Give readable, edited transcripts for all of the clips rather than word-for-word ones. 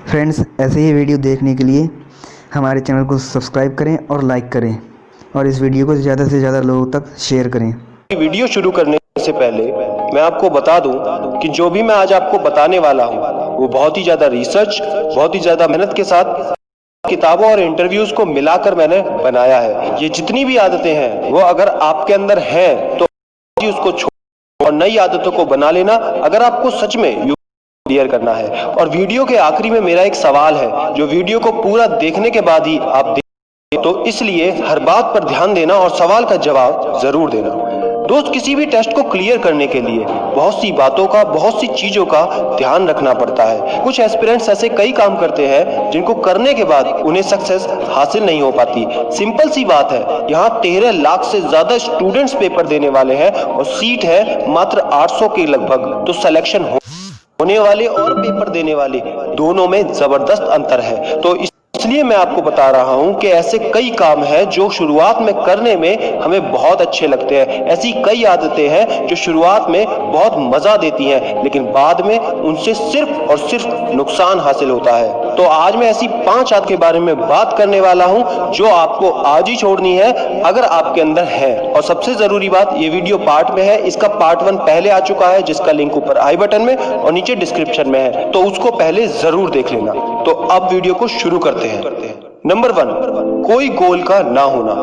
Friends, ऐसे ही video देखने के लिए हमारे चैनल को सब्सक्राइब करें और लाइक करें और इस वीडियो को ज़्यादा से ज़्यादा लोगों तक शेयर करें। वीडियो शुरू करने से पहले मैं आपको बता दूं कि जो भी मैं आज आपको बताने वाला हूं वो बहुत ही ज़्यादा रिसर्च, बहुत ही ज़्यादा मेहनत के साथ किताबों और इंटरव्यूज को मिलाकर मैंने बनाया है। ये जितनी भी आदतें हैं वो अगर आपके अंदर हैं तो उसको छोड़ और नई आदतों को बना लेना अगर आपको सच में क्लियर करना है। और वीडियो के आखिरी में मेरा एक सवाल है जो वीडियो को पूरा देखने के बाद ही आप देखें, तो इसलिए हर बात पर ध्यान देना और सवाल का जवाब जरूर देना। दोस्त, किसी भी टेस्ट को क्लियर करने के लिए बहुत सी बातों का, बहुत सी चीजों का ध्यान रखना पड़ता है। कुछ एस्पिरेंट्स ऐसे कई काम करते हैं जिनको करने के बाद उन्हें सक्सेस हासिल नहीं हो पाती। सिंपल सी बात है, यहाँ 13 लाख से ज्यादा स्टूडेंट्स पेपर देने वाले हैं और सीट है मात्र 800 के लगभग। तो सिलेक्शन होने वाले और पेपर देने वाले दोनों में जबरदस्त अंतर है। तो इसलिए मैं आपको बता रहा हूं कि ऐसे कई काम हैं जो शुरुआत में करने में हमें बहुत अच्छे लगते हैं। ऐसी कई आदतें हैं जो शुरुआत में बहुत मजा देती हैं लेकिन बाद में उनसे सिर्फ और सिर्फ नुकसान हासिल होता है। तो आज मैं ऐसी 5 आदत के बारे में बात करने वाला हूं जो आपको आज ही छोड़नी है अगर आपके अंदर है। और सबसे जरूरी बात, ये वीडियो पार्ट में है। इसका पार्ट 1 पहले आ चुका है जिसका लिंक ऊपर आई बटन में और नीचे डिस्क्रिप्शन में है, तो उसको पहले जरूर देख लेना। तो अब वीडियो को शुरू करते हैं। नंबर 1, कोई गोल का ना होना।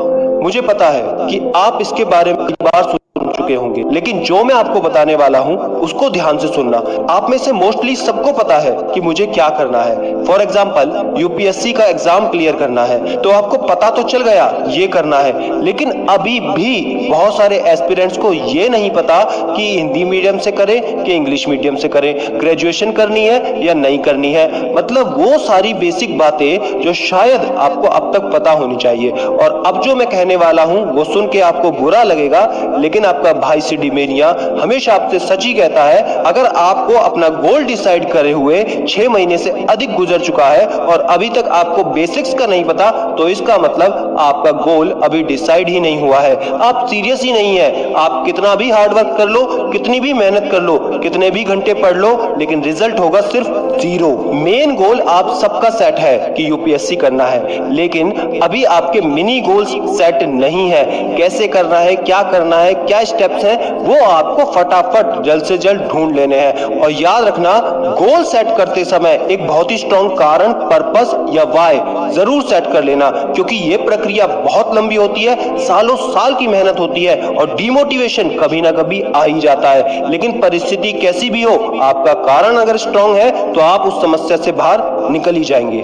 मुझे पता है कि आप इसके बारे में एक बार सुन चुके होंगे, लेकिन जो मैं आपको बताने वाला हूं उसको ध्यान से सुनना। आप में से मोस्टली सबको पता है कि मुझे क्या करना है। फॉर एग्जांपल, यूपीएससी का एग्जाम क्लियर करना है तो आपको पता तो चल गया ये करना है, लेकिन अभी भी बहुत सारे एस्पिरेंट्स को ये नहीं पता कि हिंदी मीडियम से करें कि इंग्लिश मीडियम से करें, ग्रेजुएशन करनी है या नहीं करनी है। मतलब वो सारी बेसिक बातें जो शायद आपको अब तक पता होनी चाहिए। और अब जो मैं कहने वाला हूं वो सुन के आपको बुरा लगेगा, लेकिन आपका भाई सिडी मेनिया हमेशा आपसे सच ही कहता है। अगर आपको अपना गोल डिसाइड करे हुए 6 महीने से अधिक गुजर चुका है और अभी तक आपको बेसिक्स का नहीं पता, तो इसका मतलब आपका गोल अभी डिसाइड ही नहीं हुआ है। आप सीरियस ही नहीं है। आप कितना भी हार्ड वर्क कर लो, कितनी भी मेहनत कर लो, कितने भी घंटे पढ़ लो, लेकिन रिजल्ट होगा सिर्फ 0। मेन गोल आप सबका सेट है कि यूपीएससी करना है, लेकिन अभी आपके मिनी गोल्स सेट नहीं है। कैसे करना है, क्या करना है, क्या स्टेप्स हैं, वो आपको फटाफट जल्द से जल्द ढूंढ लेने हैं। और याद रखना, गोल सेट करते समय एक बहुत ही स्ट्रॉन्ग कारण, पर्पस या वाई जरूर सेट कर लेना, क्योंकि ये प्रक्रिया बहुत लंबी होती है, सालों साल की मेहनत होती है और डिमोटिवेशन कभी ना कभी आ ही जाता है। लेकिन परिस्थिति कैसी भी हो, आपका कारण अगर स्ट्रॉन्ग है तो आप उस समस्या से बाहर निकल ही जाएंगे।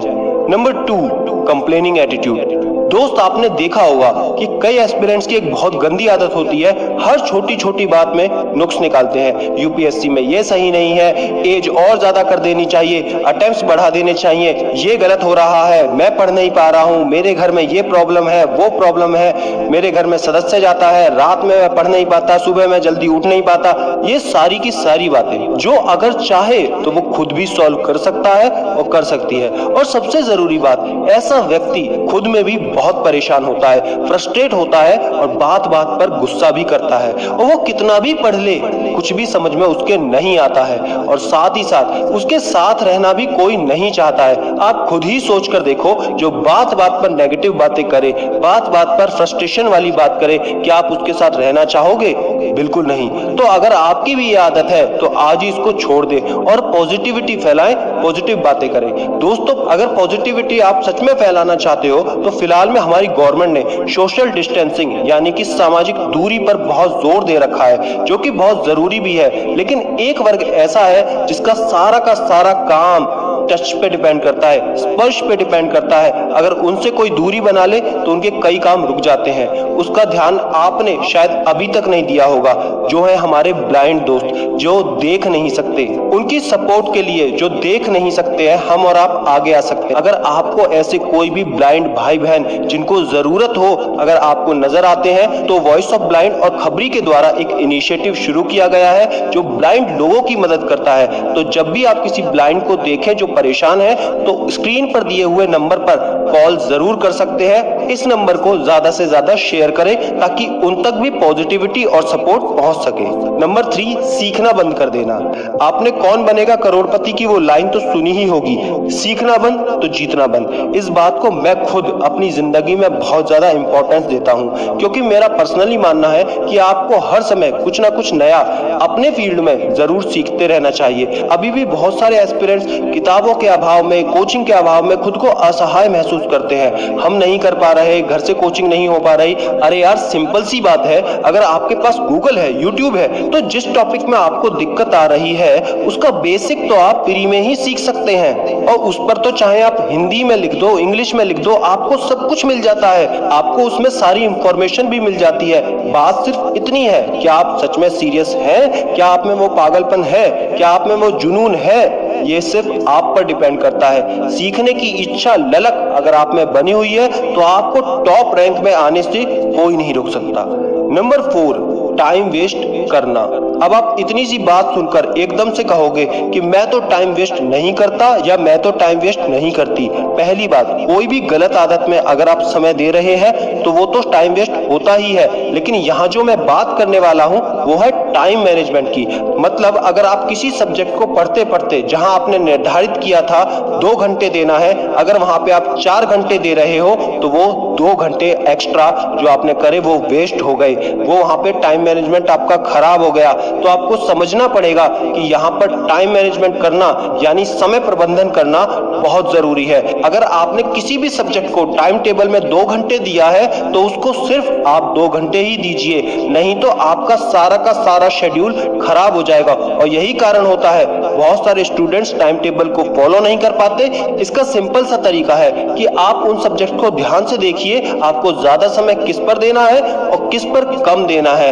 Number 2, complaining attitude. दोस्त, आपने देखा होगा कि कई एस्पिरेंट्स की एक बहुत गंदी आदत होती है, हर छोटी छोटी बात में नुक्स निकालते हैं। यूपीएससी में ये सही नहीं है, एज और ज्यादा कर देनी चाहिए, अटेम्प्ट्स बढ़ा देने चाहिए, ये गलत हो रहा है, मैं पढ़ नहीं पा रहा हूँ, मेरे घर में ये प्रॉब्लम है, वो प्रॉब्लम है, मेरे घर में सदस्य जाता है, रात में मैं पढ़ नहीं पाता, सुबह मैं जल्दी उठ नहीं पाता। ये सारी की सारी बातें जो अगर चाहे तो वो खुद भी सॉल्व कर सकता है और कर सकती है। और सबसे जरूरी बात, ऐसा व्यक्ति खुद में भी बहुत परेशान होता है, फ्रस्ट्रेट होता है और बात बात पर गुस्सा भी करता है, और वो कितना भी पढ़ ले कुछ भी समझ में उसके नहीं आता है, और साथ ही साथ उसके साथ रहना भी कोई नहीं चाहता है। आप खुद ही सोच कर देखो, जो बात बात पर नेगेटिव बातें करे, बात बात पर फ्रस्ट्रेशन वाली बात करे, क्या आप उसके साथ रहना चाहोगे? बिल्कुल नहीं। तो अगर आपकी भी ये आदत है तो आज ही इसको छोड़ दे और पॉजिटिविटी फैलाएं, पॉजिटिव बातें करें। दोस्तों, अगर पॉजिटिविटी आप सच में फैलाना चाहते हो तो फिलहाल में हमारी गवर्नमेंट ने सोशल डिस्टेंसिंग यानी कि सामाजिक दूरी पर बहुत जोर दे रखा है, जो कि बहुत जरूरी भी है। लेकिन एक वर्ग ऐसा है जिसका सारा का सारा काम टच पे डिपेंड करता है, स्पर्श पे डिपेंड करता है। अगर उनसे कोई दूरी बना ले तो उनके कई काम रुक जाते हैं। उसका ध्यान आपने शायद अभी तक नहीं दिया होगा, जो है हमारे ब्लाइंड दोस्त जो देख नहीं सकते। उनकी सपोर्ट के लिए जो देख नहीं सकते हैं, हम और आप आगे आ सकते हैं। अगर आपको ऐसे कोई भी ब्लाइंड भाई बहन जिनको जरूरत हो अगर आपको नजर आते हैं, तो वॉइस ऑफ ब्लाइंड और खबरी के द्वारा एक इनिशिएटिव शुरू किया गया है जो ब्लाइंड लोगों की मदद करता है। तो जब भी आप किसी ब्लाइंड को देखें जो परेशान हैं तो स्क्रीन पर दिए हुए नंबर पर कॉल जरूर कर सकते हैं। इस नंबर को ज्यादा से ज्यादा शेयर करें ताकि उन तक भी पॉजिटिविटी और सपोर्ट पहुंच सके। नंबर 3, सीखना बंद कर देना। आपने कौन बनेगा करोड़पति की वो लाइन तो सुनी ही होगी, सीखना बंद तो जीतना बंद। इस बात को मैं खुद अपनी जिंदगी में बहुत ज्यादा इंपॉर्टेंस देता हूं, क्योंकि मेरा पर्सनली मानना है कि आपको हर समय कुछ ना कुछ नया अपने फील्ड में जरूर सीखते रहना चाहिए। अभी भी बहुत सारे एस्पिरेंट्स किताबों के अभाव में, कोचिंग के अभाव में खुद को असहाय महसूस करते हैं। हम नहीं कर पा रहे, घर से कोचिंग नहीं हो पा रही। अरे यार, सिंपल सी बात है, अगर आपके पास गूगल है, यूट्यूब है, तो जिस टॉपिक में आपको दिक्कत आ रही है उसका बेसिक तो आप फ्री में ही सीख सकते हैं। और उस पर तो चाहे आप हिंदी में लिख दो, इंग्लिश में लिख दो, आपको सब कुछ मिल जाता है। आपको उसमें सारी इंफॉर्मेशन भी मिल जाती है। बात सिर्फ इतनी है, क्या आप सच में सीरियस हैं? क्या आप में वो पागलपन है? क्या आप में वो जुनून है? ये सिर्फ आप पर डिपेंड करता है। सीखने की इच्छा, ललक अगर आप में बनी हुई है तो आपको टॉप रैंक में आने से कोई नहीं रोक सकता। नंबर 4, टाइम वेस्ट करना। अब आप इतनी सी बात सुनकर एकदम से कहोगे कि मैं तो टाइम वेस्ट नहीं करता या मैं तो टाइम वेस्ट नहीं करती। पहली बात, कोई भी गलत आदत में अगर आप समय दे रहे हैं तो वो तो टाइम वेस्ट होता ही है। लेकिन यहाँ जो मैं बात करने वाला हूँ वो है टाइम मैनेजमेंट की। मतलब अगर आप किसी सब्जेक्ट को पढ़ते पढ़ते जहां आपने निर्धारित किया था 2 घंटे देना है, अगर वहां पे आप 4 घंटे दे रहे हो तो वो 2 घंटे एक्स्ट्रा जो आपने करे वो वेस्ट हो गए। वो वहां पे टाइम मैनेजमेंट आपका खराब हो गया। तो आपको समझना पड़ेगा कि यहाँ पर टाइम मैनेजमेंट करना यानी समय प्रबंधन करना बहुत जरूरी है। अगर आपने किसी भी सब्जेक्ट को टाइम टेबल में 2 घंटे दिया है तो उसको सिर्फ आप 2 घंटे ही दीजिए, नहीं तो आपका सारा का सारा शेड्यूल खराब हो जाएगा। और यही कारण होता है बहुत सारे स्टूडेंट्स टाइम टेबल को फॉलो नहीं कर पाते। इसका सिंपल सा तरीका है कि आप उन सब्जेक्ट को ध्यान से देखिए, आपको ज्यादा समय किस पर देना है और किस पर कम देना है।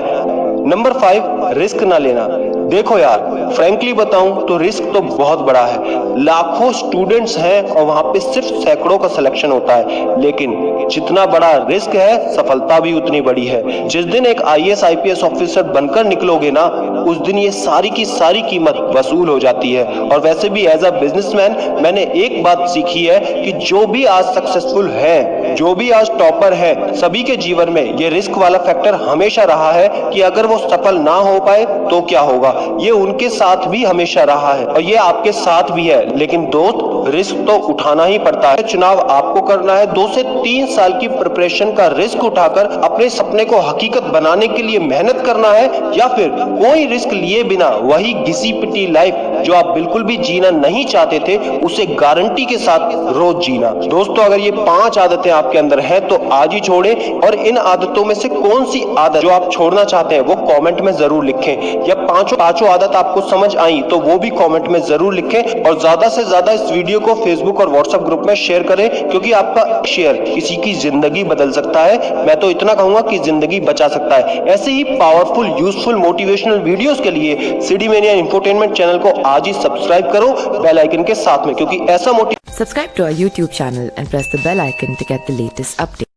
नंबर 5, रिस्क ना लेना। देखो यार, फ्रैंकली बताऊं तो रिस्क तो बहुत बड़ा है। लाखों स्टूडेंट्स हैं और वहां पे सिर्फ सैकड़ों का सिलेक्शन होता है, लेकिन जितना बड़ा रिस्क है सफलता भी उतनी बड़ी है। जिस दिन एक IAS IPS ऑफिसर बनकर निकलोगे ना, उस दिन ये सारी की सारी कीमत वसूल हो जाती है। और वैसे भी एज अ बिजनेसमैन मैंने एक बात सीखी है कि जो भी आज सक्सेसफुल है, जो भी आज टॉपर है, सभी के जीवन में ये रिस्क वाला फैक्टर हमेशा रहा है कि अगर वो सफल ना हो पाए तो क्या होगा। ये उनके साथ भी हमेशा रहा है और ये आपके साथ भी है। लेकिन दोस्त, रिस्क तो उठाना ही पड़ता है। चुनाव आपको करना है। 2 से 3 साल की प्रिपरेशन का रिस्क उठाकर अपने सपने को हकीकत बनाने के लिए मेहनत करना है, या फिर कोई रिस्क लिए बिना वही घिसी पिटी लाइफ जो आप बिल्कुल भी जीना नहीं चाहते थे उसे गारंटी के साथ रोज जीना। दोस्तों, अगर ये 5 आदतें आपके अंदर हैं तो आज ही छोड़ें। और इन आदतों में से कौन सी आदत जो आप छोड़ना चाहते हैं वो कमेंट में जरूर लिखें। या पांचों आदत आपको समझ आई तो वो भी कमेंट में जरूर लिखें। और ज्यादा से ज्यादा इस वीडियो को फेसबुक और व्हाट्सएप ग्रुप में शेयर करें, क्योंकि आपका शेयर किसी की जिंदगी बदल सकता है। मैं तो इतना कहूंगा कि जिंदगी बचा सकता है। ऐसे ही पावरफुल, यूजफुल, मोटिवेशनल वीडियोस के लिए सीडी मेनिया इंफोटेनमेंट चैनल को आज ही सब्सक्राइब करो बेल आइकन के साथ में, क्योंकि ऐसा Subscribe to our YouTube channel and press the bell icon to get the latest update.